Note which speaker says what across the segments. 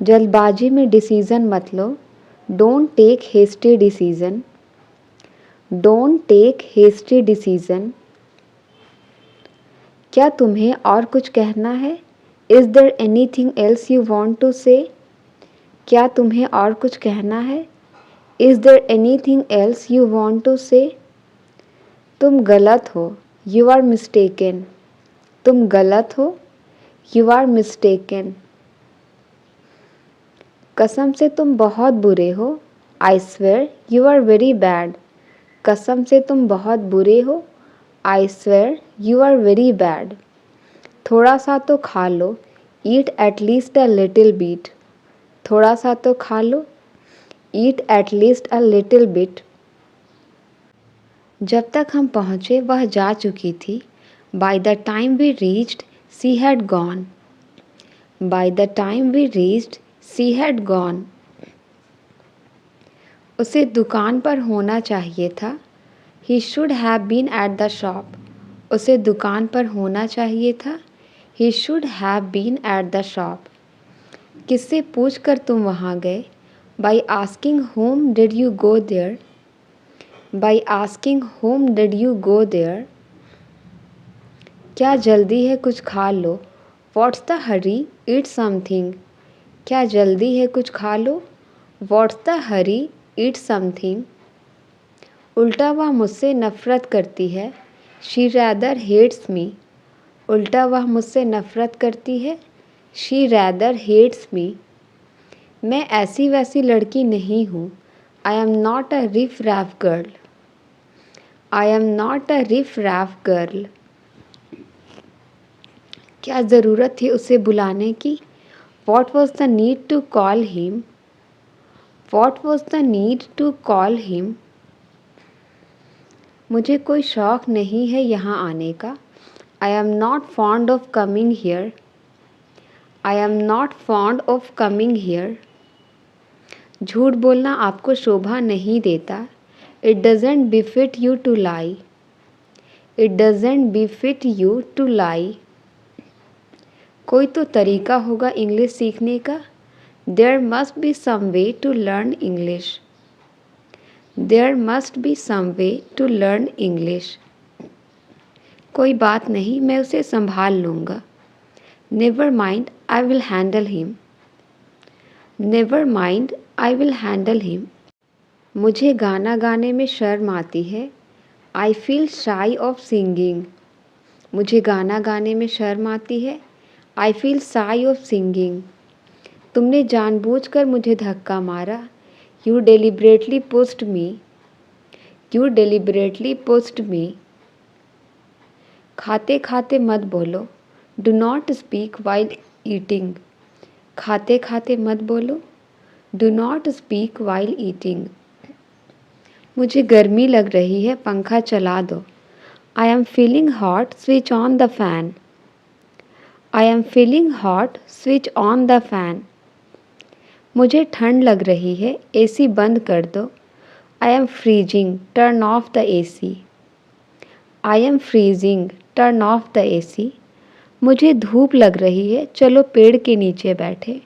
Speaker 1: जल्दबाजी में डिसीज़न मत लो। Don't take hasty decision. Don't take hasty decision. क्या तुम्हें और कुछ कहना है? Is there anything else you want to say? क्या तुम्हें और कुछ कहना है? Is there anything else you want to say? तुम गलत हो। You are mistaken. तुम गलत हो। You are mistaken. कसम से तुम बहुत बुरे हो। I swear you are very bad. कसम से तुम बहुत बुरे हो। I swear you are very bad. थोड़ा सा तो खा लो। Eat at least a little bit. थोड़ा सा तो खा लो। Eat at least a little bit. जब तक हम पहुँचे वह जा चुकी थी। By the time we reached she had gone. By the time we reached she had gone. उसे दुकान पर होना चाहिए था। He should have been at the shop. उसे दुकान पर होना चाहिए था। He should have been at the shop. किससे पूछ कर तुम वहाँ गए? By asking whom did you go there. By asking whom did you go there. क्या जल्दी है कुछ खा लो? What's the hurry? Eat something. क्या जल्दी है कुछ खा लो? What's the hurry? Eat something. उल्टा वह मुझसे नफ़रत करती है। She rather hates me. उल्टा वह मुझसे नफ़रत करती है। शी रैदर हेट्स मी। मैं ऐसी वैसी लड़की नहीं हूँ। I am not a riff raff girl. I am not a riff raff girl. क्या ज़रूरत थी उसे बुलाने की? What was the need to call him? What was the need to call him? मुझे कोई शौक़ नहीं है यहाँ आने का। I am not fond of coming here. I am not fond of coming here. झूठ बोलना आपको शोभा नहीं देता। It doesn't befit you to lie. It doesn't befit you to lie. कोई तो तरीका होगा इंग्लिश सीखने का। There must be some way to learn English. There must be some way to learn English. कोई बात नहीं, मैं उसे संभाल लूँगा। Never mind, I will handle him. Never mind, I will handle him. मुझे गाना गाने में शर्म आती है। I feel shy of singing. मुझे गाना गाने में शर्म आती है। I feel shy of singing. तुमने जानबूझकर मुझे धक्का मारा। You deliberately pushed me. You deliberately pushed me. खाते खाते मत बोलो। Do not speak while eating. खाते खाते मत बोलो। Do not speak while eating. मुझे गर्मी लग रही है, पंखा चला दो। I am feeling hot, switch on the fan. I am feeling hot, switch on the fan. मुझे ठंड लग रही है, एसी बंद कर दो। I am freezing, turn off the AC. I am freezing, turn off the AC. मुझे धूप लग रही है, चलो पेड़ के नीचे बैठे।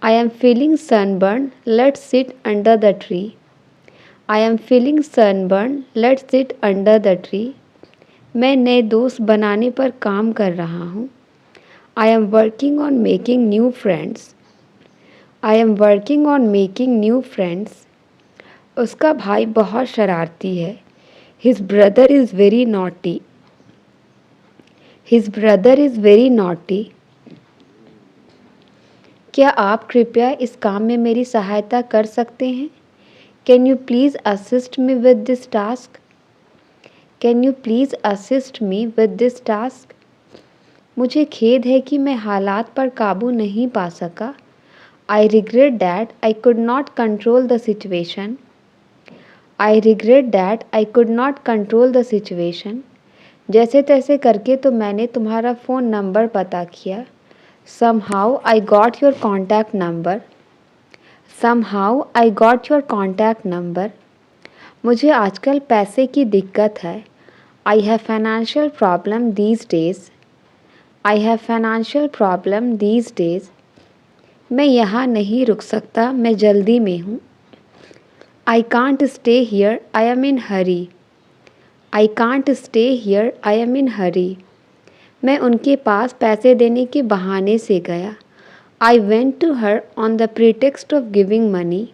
Speaker 1: I am feeling sunburn, let's sit under the tree. I am feeling sunburn, let's sit under the tree. मैं नए दोस्त बनाने पर काम कर रहा हूँ। I am working on making new friends. I am working on making new friends. उसका भाई बहुत शरारती है। His brother is very naughty. His brother is very naughty. क्या आप कृपया इस काम में मेरी सहायता कर सकते हैं? Can you please assist me with this task? Can you please assist me with this task? मुझे खेद है कि मैं हालात पर काबू नहीं पा सका। I regret that I could not control the situation. I regret that I could not control the situation. जैसे तैसे करके तो मैंने तुम्हारा फ़ोन नंबर पता किया। Somehow I got your contact number. Somehow I got your contact number. मुझे आजकल पैसे की दिक्कत है। I have financial problem these days. I have financial problem these days. मैं यहाँ नहीं रुक सकता, मैं जल्दी में हूँ। I can't stay here, I am in hurry. I can't stay here, I am in hurry. मैं उनके पास पैसे देने के बहाने से गया। I went to her on the pretext of giving money.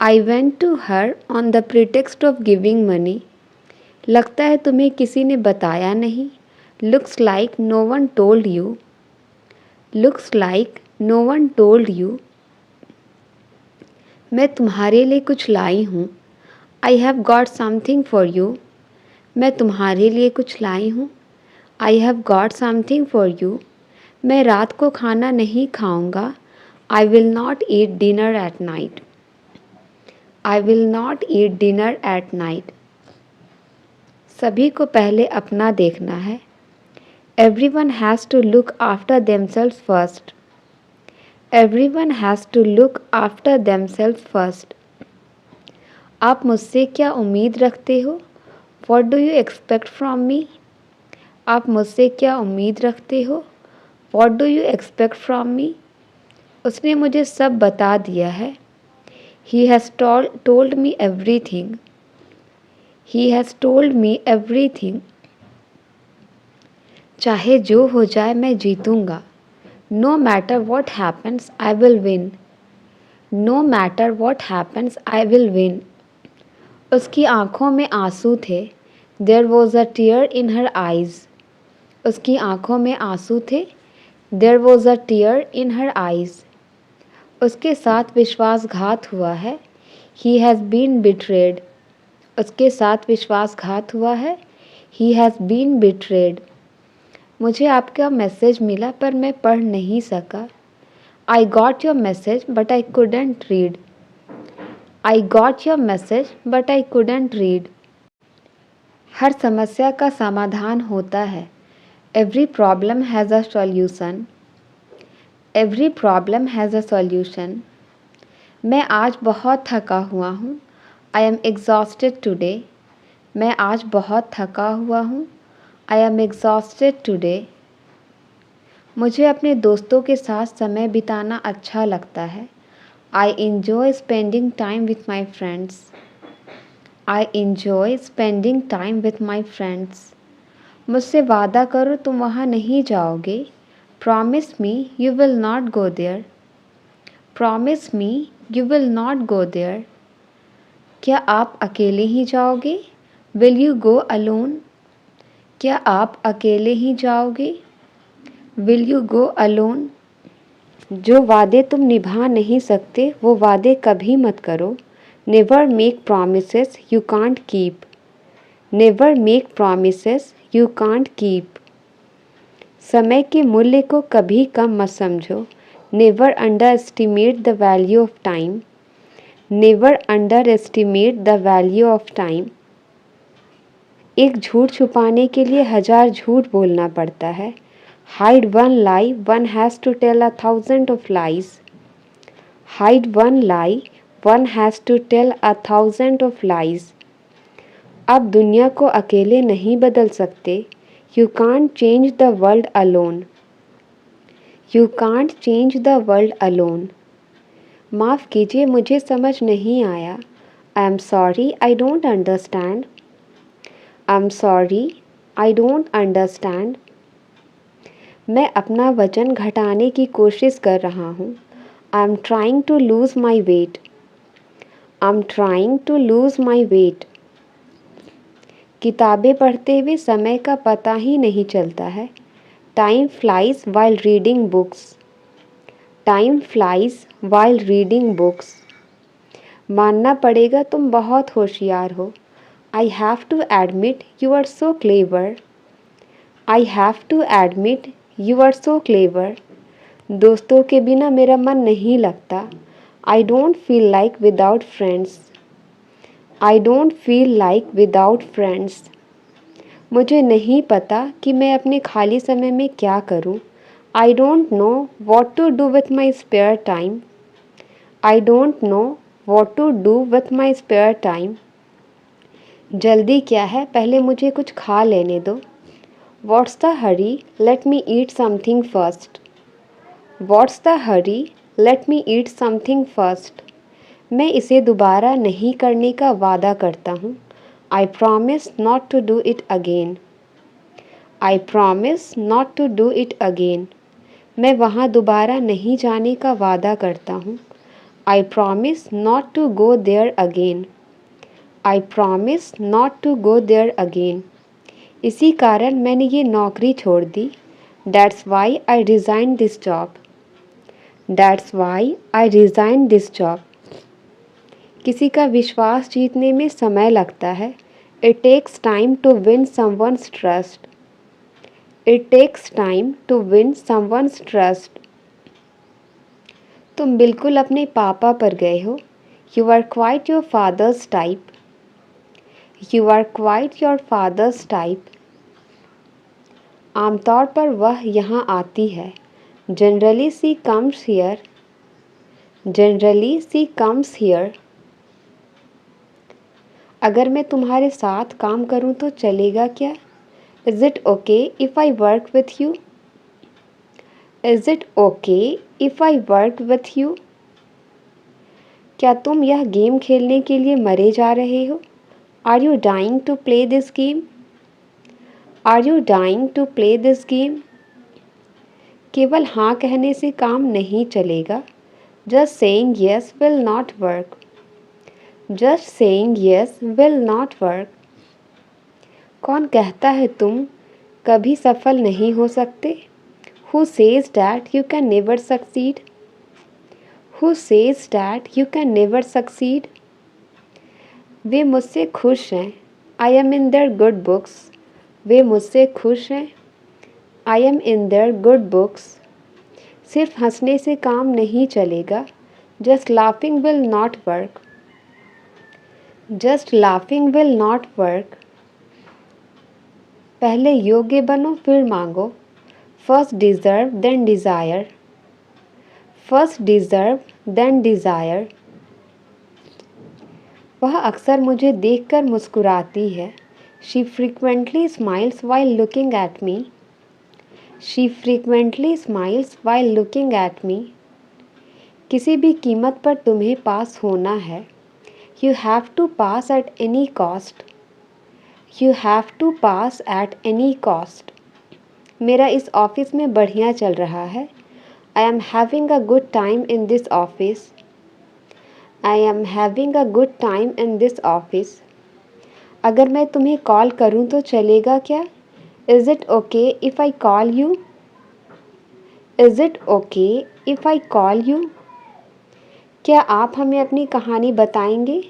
Speaker 1: I went to her on the pretext of giving money. लगता है तुम्हें किसी ने बताया नहीं। Looks like no one told you. Looks like no one told you. मैं तुम्हारे लिए कुछ लाई हूँ। I have got something for you. मैं तुम्हारे लिए कुछ लाई हूँ। I have got something for you. मैं रात को खाना नहीं खाऊंगा। I will not eat dinner at night. I will not eat dinner at night. सभी को पहले अपना देखना है। Everyone has to look after themselves first. Everyone has to look after themselves first. आप मुझसे क्या उम्मीद रखते हो? What do you expect from me? आप मुझसे क्या उम्मीद रखते हो? What do you expect from me? उसने मुझे सब बता दिया है। He has told me everything. He has told me everything. चाहे जो हो जाए मैं जीतूंगा। No matter what happens, I will win. No matter what happens, I will win. उसकी आँखों में आंसू थे। There was a tear in her eyes. उसकी आँखों में आंसू थे। There was a tear in her eyes. उसके साथ विश्वासघात हुआ है। He has been betrayed. उसके साथ विश्वासघात हुआ है। He has been betrayed. मुझे आपका मैसेज मिला पर मैं पढ़ नहीं सका। I got your message but I couldn't read. I got your message but I couldn't read. हर समस्या का समाधान होता है। Every problem has a solution. Every problem has a solution. मैं आज बहुत थका हुआ हूँ। I am exhausted today. मैं आज बहुत थका हुआ हूँ। I am exhausted today. मुझे अपने दोस्तों के साथ समय बिताना अच्छा लगता है। I enjoy spending time with my friends. I enjoy spending time with my friends. मुझसे वादा करो तुम वहाँ नहीं जाओगे। Promise me you will not go there. Promise me you will not go there. क्या आप अकेले ही जाओगे? Will you go alone? क्या आप अकेले ही जाओगे? Will you go alone? जो वादे तुम निभा नहीं सकते वो वादे कभी मत करो। Never make promises you can't keep. Never make promises you can't keep. समय के मूल्य को कभी कम मत समझो। Never underestimate the value of time. Never underestimate the value of time. एक झूठ छुपाने के लिए 1000 झूठ बोलना पड़ता है। Hide one lie, one has to tell 1000 of lies. Hide one lie, one has to tell 1000 of lies. आप दुनिया को अकेले नहीं बदल सकते। You can't change the world alone. You can't change the world alone. माफ़ कीजिए मुझे समझ नहीं आया। I am sorry, I don't understand. I'm sorry, I don't understand. मैं अपना वज़न घटाने की कोशिश कर रहा हूँ। I'm trying to lose my weight. I'm trying to lose my weight. किताबें पढ़ते हुए समय का पता ही नहीं चलता है। Time flies while reading books. Time flies while reading books. मानना पड़ेगा तुम बहुत होशियार हो। I have to admit you are so clever. I have to admit you are so clever. दोस्तों के बिना मेरा मन नहीं लगता। I don't feel like without friends. I don't feel like without friends. मुझे नहीं पता कि मैं अपने खाली समय में क्या करूं। I don't know what to do with my spare time. I don't know what to do with my spare time. जल्दी क्या है, पहले मुझे कुछ खा लेने दो। What's the hurry? Let me eat something first. What's the hurry? Let me eat something first. मैं इसे दोबारा नहीं करने का वादा करता हूँ। I promise not to do it again. I promise not to do it again. मैं वहाँ दोबारा नहीं जाने का वादा करता हूँ। I promise not to go there again. I promise not to go there again. इसी कारण मैंने ये नौकरी छोड़ दी। That's why I resign this job. That's why I resign this job. किसी का विश्वास जीतने में समय लगता है। It takes time to win someone's trust. It takes time to win someone's trust. तुम बिल्कुल अपने पापा पर गए हो। You are quite your father's type. You are quite your father's type. आमतौर पर वह यहाँ आती है। Generally she comes here. Generally she comes here. अगर मैं तुम्हारे साथ काम करूँ तो चलेगा क्या? Is it okay if I work with you? Is it okay if I work with you? क्या तुम यह गेम खेलने के लिए मरे जा रहे हो? Are you dying to play this game? Are you dying to play this game? केवल हाँ कहने से काम नहीं चलेगा। Just saying yes will not work. Just saying yes will not work. कौन कहता है तुम कभी सफल नहीं हो सकते? Who says that you can never succeed? Who says that you can never succeed? वे मुझसे खुश हैं। I am in their good books. वे मुझसे खुश हैं। I am in their good books. सिर्फ हंसने से काम नहीं चलेगा। Just laughing will not work. Just laughing will not work. पहले योग्य बनो फिर मांगो। First deserve then desire. First deserve then desire. वह अक्सर मुझे देखकर मुस्कुराती है। She frequently smiles while looking at me. She frequently smiles while looking at me. किसी भी कीमत पर तुम्हें पास होना है। You have to pass at any cost. You have to pass at any cost. मेरा इस ऑफिस में बढ़िया चल रहा है। I am having a good time in this office. I am having a good time in this office. अगर मैं तुम्हें कॉल करूं तो चलेगा क्या? Is it okay if I call you? Is it okay if I call you? क्या आप हमें अपनी कहानी बताएंगे?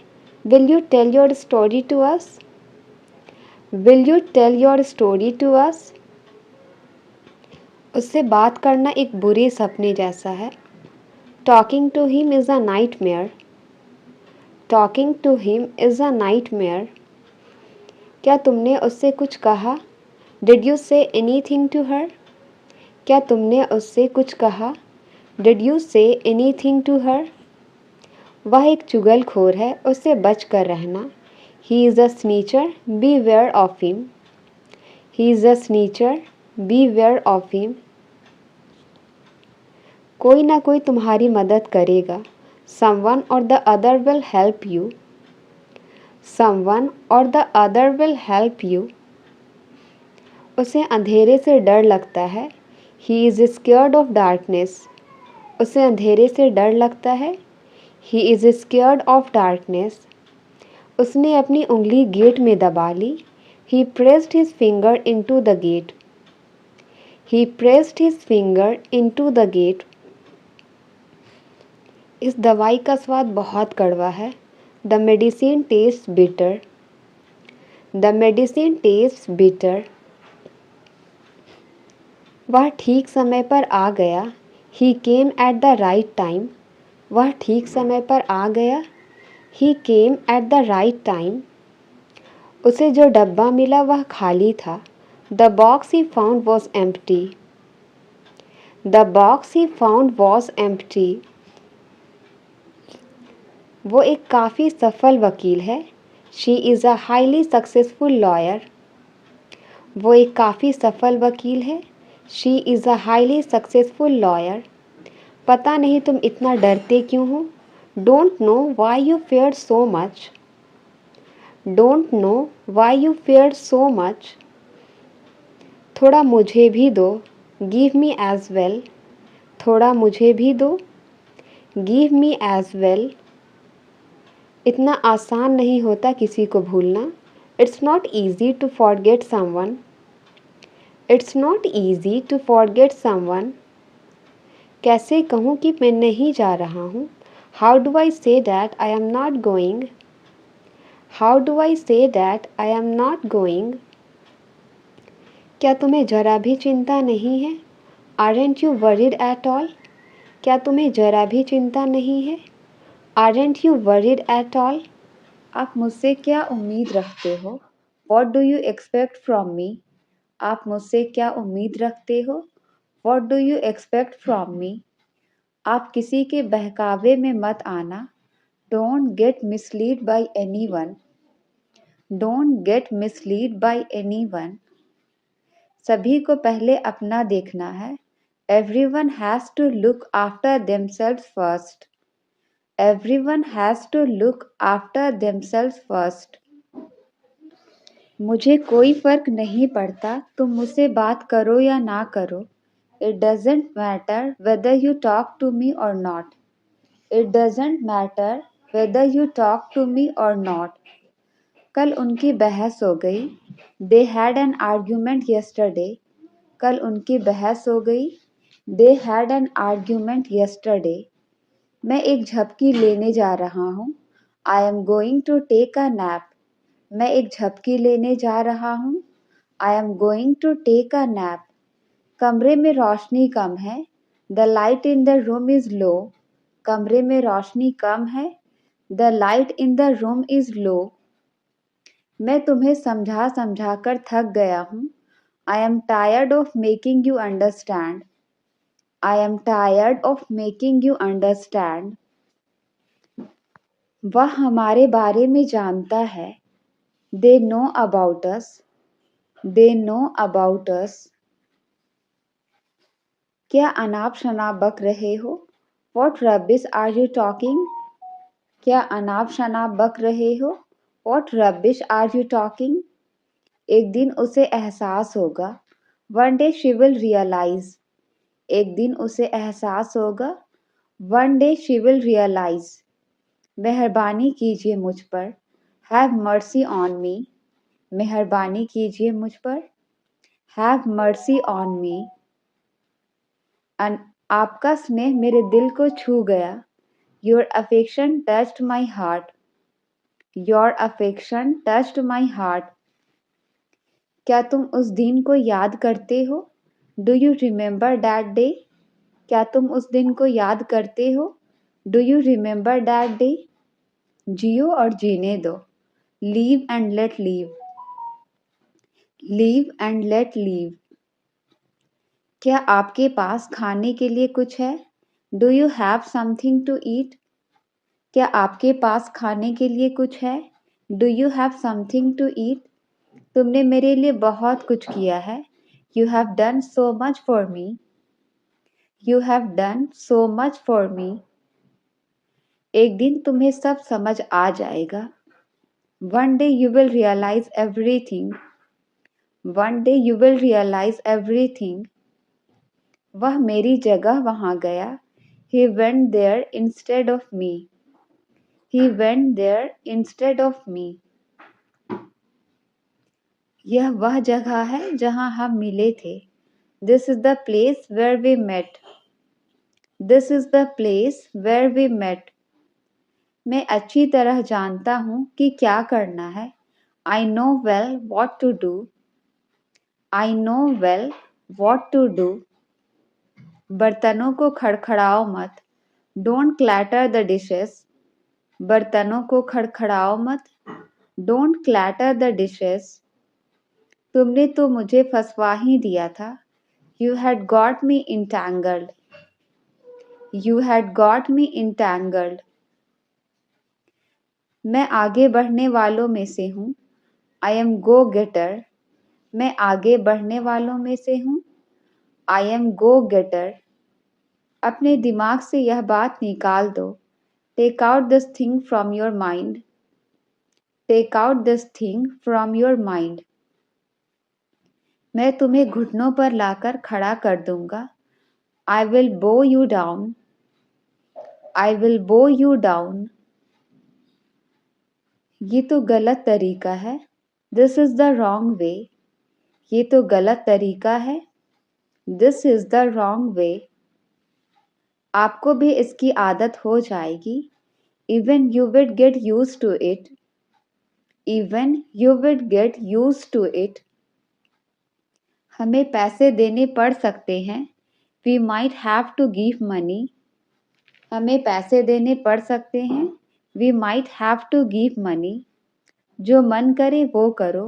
Speaker 1: Will you tell your story to us? Will you tell your story to us? उससे बात करना एक बुरे सपने जैसा है। Talking to him is a nightmare. Talking to him is a nightmare. क्या तुमने उससे कुछ कहा? Did you say anything to her? क्या तुमने उससे कुछ कहा? Did you say anything to her? वह एक चुगलखोर है, उससे बच कर रहना। He is a snitcher, beware of him. He is a snitcher, beware of him. कोई ना कोई तुम्हारी मदद करेगा। Someone or the other will help you. Someone or the other will help you. उसे अंधेरे से डर लगता है। He is scared of darkness. उसे अंधेरे से डर लगता है। He is scared of darkness. उसने अपनी उंगली गेट में दबा ली। He pressed his finger into the gate. He pressed his finger into the gate. इस दवाई का स्वाद बहुत कड़वा है। The medicine tastes bitter. The medicine tastes bitter. वह ठीक समय पर आ गया। He came at the right time. वह ठीक समय पर आ गया। He came at the right time. उसे जो डब्बा मिला वह खाली था। The box he found was empty. The box he found was empty. वो एक काफ़ी सफल वकील है। She is a highly successful lawyer. वो एक काफ़ी सफल वकील है। She is a highly successful lawyer. पता नहीं तुम इतना डरते क्यों हो। Don't know why you fear so much. Don't know why you fear so much. थोड़ा मुझे भी दो। Give me as well. थोड़ा मुझे भी दो। Give me as well. इतना आसान नहीं होता किसी को भूलना। It's not easy to forget someone. It's not easy to forget someone. कैसे कहूँ कि मैं नहीं जा रहा हूँ। How do I say that I am not going. How do I say that I am not going. क्या तुम्हें जरा भी चिंता नहीं है। Aren't you worried at all. क्या तुम्हें जरा भी चिंता नहीं है। Aren't you worried at all. आप मुझसे क्या उम्मीद रखते हो। What do you expect from me. आप मुझसे क्या उम्मीद रखते हो। What do you expect from me. आप किसी के बहकावे में मत आना। Don't get mislead by anyone. Don't get mislead by anyone. सभी को पहले अपना देखना है। Everyone has to look after themselves first. Everyone has to look after themselves first. मुझे कोई फ़र्क नहीं पड़ता तुम मुझसे बात करो या ना करो। It doesn't matter whether you talk to me or not. It doesn't matter whether you talk to me or not. कल उनकी बहस हो गई। They had an argument yesterday. कल उनकी बहस हो गई। They had an argument yesterday. मैं एक झपकी लेने जा रहा हूँ। I am going to take a nap. मैं एक झपकी लेने जा रहा हूँ। I am going to take a nap. कमरे में रोशनी कम है। The light in the room is low. कमरे में रोशनी कम है। The light in the room is low. मैं तुम्हें समझा समझा कर थक गया हूँ। I am tired of making you understand. I am tired of making you understand. वह हमारे बारे में जानता है। They know about us. They know about us. क्या अनाप शनाप बक रहे हो। What rubbish are you talking. क्या अनाप शनाप बक रहे हो। What rubbish are you talking. एक दिन उसे एहसास होगा। One day she will realise. एक दिन उसे एहसास होगा। One day she will realise. मेहरबानी कीजिए मुझ पर। Have mercy on me. मेहरबानी कीजिए मुझ पर। Have mercy on me. आपका स्नेह मेरे दिल को छू गया। Your affection touched my heart. Your affection touched my heart. क्या तुम उस दिन को याद करते हो। Do you remember that day. क्या तुम उस दिन को याद करते हो। Do you remember that day. जियो और जीने दो। Live and let live. Live and let live. क्या आपके पास खाने के लिए कुछ है। Do you have something to eat. क्या आपके पास खाने के लिए कुछ है। Do you have something to eat. तुमने मेरे लिए बहुत कुछ किया है। You have done so much for me. You have done so much for me. एक दिन तुम्हें सब समझ आ जाएगा। One day you will realise everything. One day you will realise everything. वह मेरी जगह वहाँ गया। He went there instead of me. He went there instead of me. यह वह जगह है जहाँ हम मिले थे। This is the place where we met. This is the place where we met. मैं अच्छी तरह जानता हूँ कि क्या करना है। I know well what to do. I know well what to do. बर्तनों को खड़खड़ाओ मत। Don't clatter the dishes. बर्तनों को खड़खड़ाओ मत। Don't clatter the dishes. तुमने तो मुझे फंसवा ही दिया था। You had got me entangled. You had got me entangled. मैं आगे बढ़ने वालों में से हूँ। I am go-getter. मैं आगे बढ़ने वालों में से हूँ। I am go-getter. अपने दिमाग से यह बात निकाल दो। Take out this thing from your mind. Take out this thing from your mind. मैं तुम्हें घुटनों पर लाकर खड़ा कर दूंगा। I will bow you down. I will bow you down. ये तो गलत तरीका है। This is the wrong way. ये तो गलत तरीका है। This is the wrong way. आपको भी इसकी आदत हो जाएगी। Even you would get use to it. Even you would get use to it. हमें पैसे देने पड़ सकते हैं। We might have to give money. हमें पैसे देने पड़ सकते हैं। We might have to give money. जो मन करे वो करो।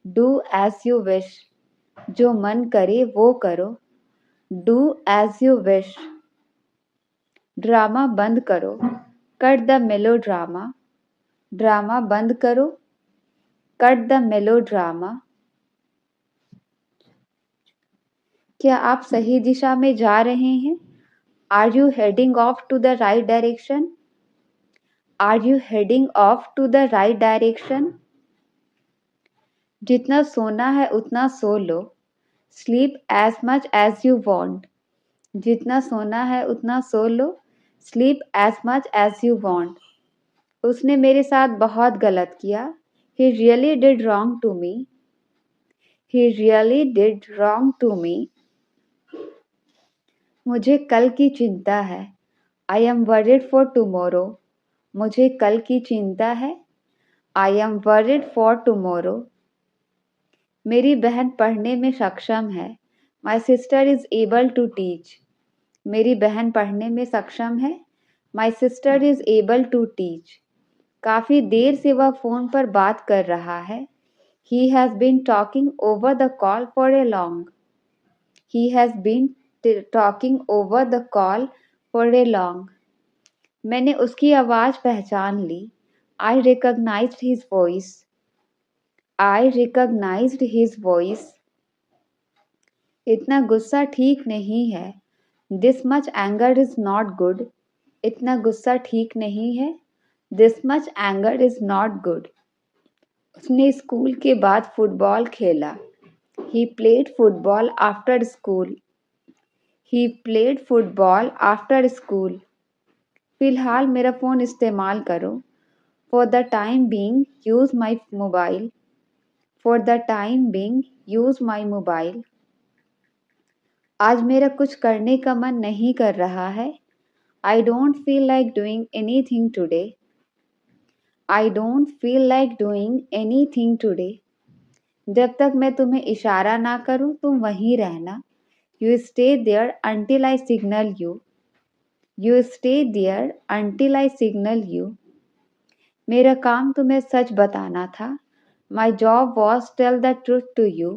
Speaker 1: Do as you wish. जो मन करे वो करो। Do as you wish. Drama बंद करो। Cut the melodrama. Drama बंद करो। Cut the melodrama. क्या आप सही दिशा में जा रहे हैं? Are you heading off to the right direction? Are you heading off to the right direction? जितना सोना है उतना सो लो। Sleep as much as you want. जितना सोना है उतना सो लो। Sleep as much as you want. उसने मेरे साथ बहुत गलत किया। He really did wrong to me. He really did wrong to me. मुझे कल की चिंता है। I am worried for tomorrow. मुझे कल की चिंता है। I am worried for tomorrow. मेरी बहन पढ़ने में सक्षम है। My sister is able to teach. मेरी बहन पढ़ने में सक्षम है। My sister is able to teach. काफी देर से वह फोन पर बात कर रहा है। He has been talking over the call for a long. He has been talking over the call for a long. मैंने उसकी आवाज पहचान ली। I recognized his voice. I recognized his voice. इतना गुस्सा ठीक नहीं है। This much anger is not good. इतना गुस्सा ठीक नहीं है। This much anger is not good. उसने स्कूल के बाद फुटबॉल खेला। He played football after school. He played football after school. फिलहाल मेरा फ़ोन इस्तेमाल करो। For the time being, use my mobile. For the time being, use my mobile. आज मेरा कुछ करने का मन नहीं कर रहा है। I don't feel like doing anything today. I don't feel like doing anything today. जब तक मैं तुम्हें इशारा ना करूं तुम वहीं रहना। You stay there until I signal you. You stay there until I signal you. मेरा काम तुम्हें सच बताना था। My job was tell the truth to you.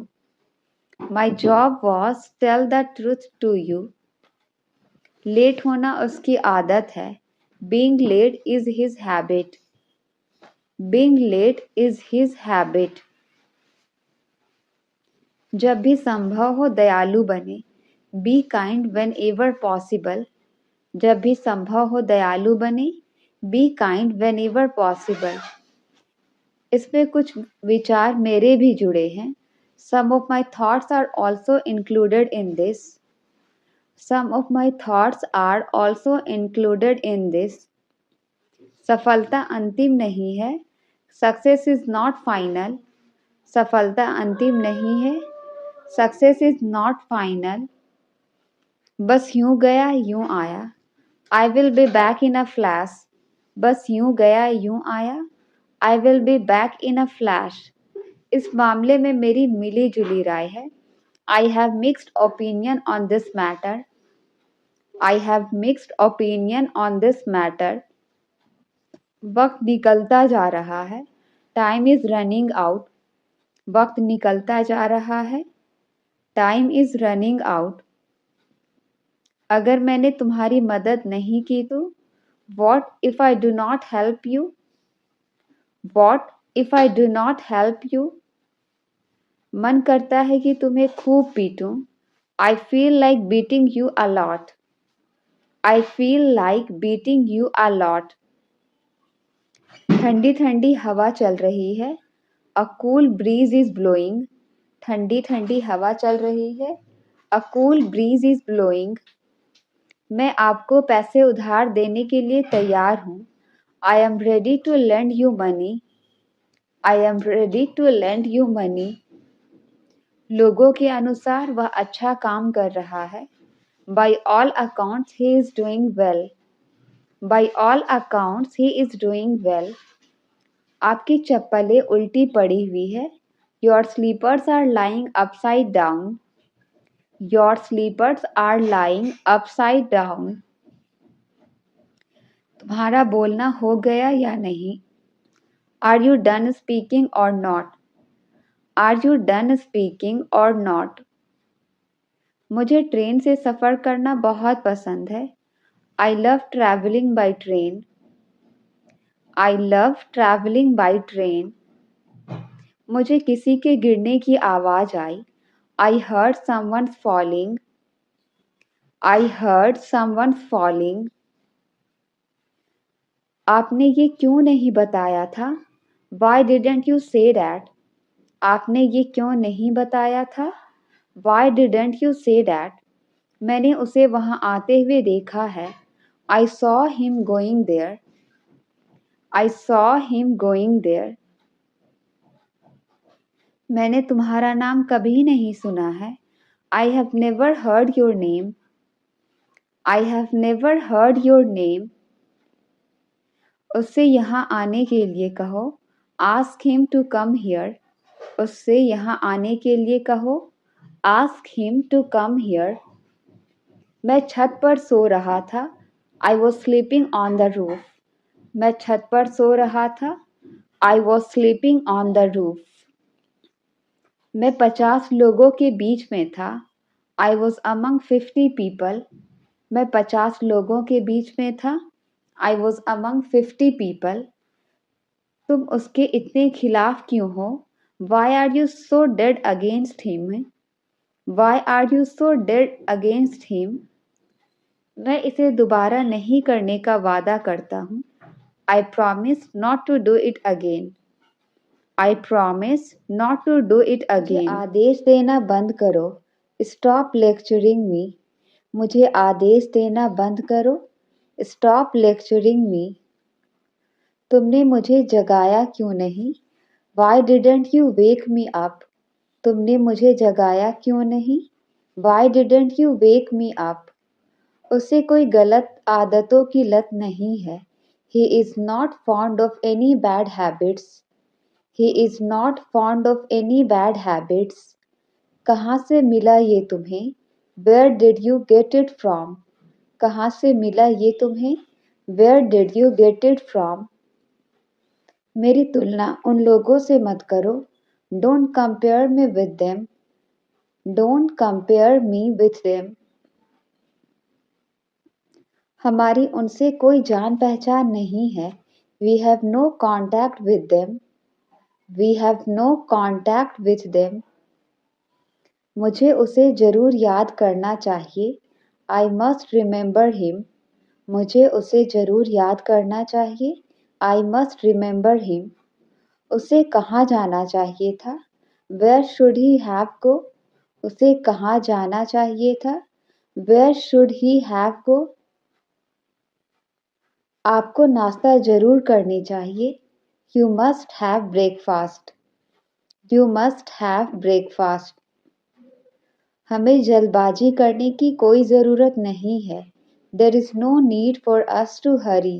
Speaker 1: My job was tell the truth to you. Late होना उसकी आदत है। Being late is his habit. Being late is his habit. जब भी संभव हो दयालु बने। Be kind whenever possible. जब भी संभव हो दयालु बने। Be kind whenever possible. इसमें कुछ विचार मेरे भी जुड़े हैं। Some of my thoughts are also included in this. Some of my thoughts are also included in this. सफलता अंतिम नहीं है। Success is not final. सफलता अंतिम नहीं है। Success is not final. बस यूं गया यूं आया। I will be back in a flash. बस यूं गया यूं आया। I will be back in a flash. इस मामले में मेरी मिली जुली राय है। I have mixed opinion on this matter. I have mixed opinion on this matter. वक्त निकलता जा रहा है। Time is running out. वक्त निकलता जा रहा है। Time is running out. अगर मैंने तुम्हारी मदद नहीं की तो What if I do not help you? What if I do not help you? मन करता है कि तुम्हें खूब पीटूं। I feel like beating you a lot. I feel like beating you a lot. ठंडी ठंडी हवा चल रही है. A cool breeze is blowing. ठंडी ठंडी हवा चल रही है. A cool breeze is blowing. मैं आपको पैसे उधार देने के लिए तैयार हूँ. I am ready to lend you money. I am ready to lend you money. लोगों के अनुसार वह अच्छा काम कर रहा है. By all accounts he is doing well. By all accounts he is doing well. आपकी चप्पलें उल्टी पड़ी हुई है. Your slippers are lying upside down. Your slippers are lying upside down. तुम्हारा बोलना हो गया या नहीं? Are you done speaking or not? Are you done speaking or not? मुझे ट्रेन से सफ़र करना बहुत पसंद है. I love traveling by train. I love traveling by train. मुझे किसी के गिरने की आवाज़ आई. I heard someone falling. I heard someone falling. आपने ये क्यों नहीं बताया था? Why didn't you say that? आपने ये क्यों नहीं बताया था? Why didn't you say that? मैंने उसे वहाँ आते हुए देखा है. I saw him going there. I saw him going there. मैंने तुम्हारा नाम कभी नहीं सुना है. I have never heard your name. I have never heard your name. उससे यहाँ आने के लिए कहो. Ask him to come here. उससे यहाँ आने के लिए कहो. Ask him to come here. मैं छत पर सो रहा था. I was sleeping on the roof. मैं छत पर सो रहा था. I was sleeping on the roof. मैं 50 लोगों के बीच में था. I was among 50 people. मैं 50 लोगों के बीच में था. I was among 50 people. तुम उसके इतने खिलाफ क्यों हो? Why are you so dead against him? Why are you so dead against him? मैं इसे दोबारा नहीं करने का वादा करता हूँ. I promise not to do it again. I promise not to do it again. मुझे आदेश देना बंद करो. Stop lecturing me. मुझे आदेश देना बंद करो. Stop lecturing me. तुमने मुझे जगाया क्यों नहीं? Why didn't you wake me up? तुमने मुझे जगाया क्यों नहीं? Why didn't you wake me up? उसे कोई गलत आदतों की लत नहीं है. He is not fond of any bad habits. He is not fond of any bad habits. कहाँ से मिला ये तुम्हें? Where did you get it from? कहाँ से मिला ये तुम्हें? Where did you get it from? मेरी तुलना उन लोगों से मत करो. Don't compare me with them. Don't compare me with them. हमारी उनसे कोई जान पहचान नहीं है. We have no contact with them. We have no contact with them. मुझे उसे ज़रूर याद करना चाहिए. I must remember him. मुझे उसे ज़रूर याद करना चाहिए. I must remember him. उसे कहाँ जाना चाहिए था? Where should he have go? उसे कहाँ जाना चाहिए था? Where should he have go? आपको नाश्ता ज़रूर करनी चाहिए. You must have breakfast. You must have breakfast. हमें जल्दबाजी करने की कोई ज़रूरत नहीं है. There is no need for us to hurry.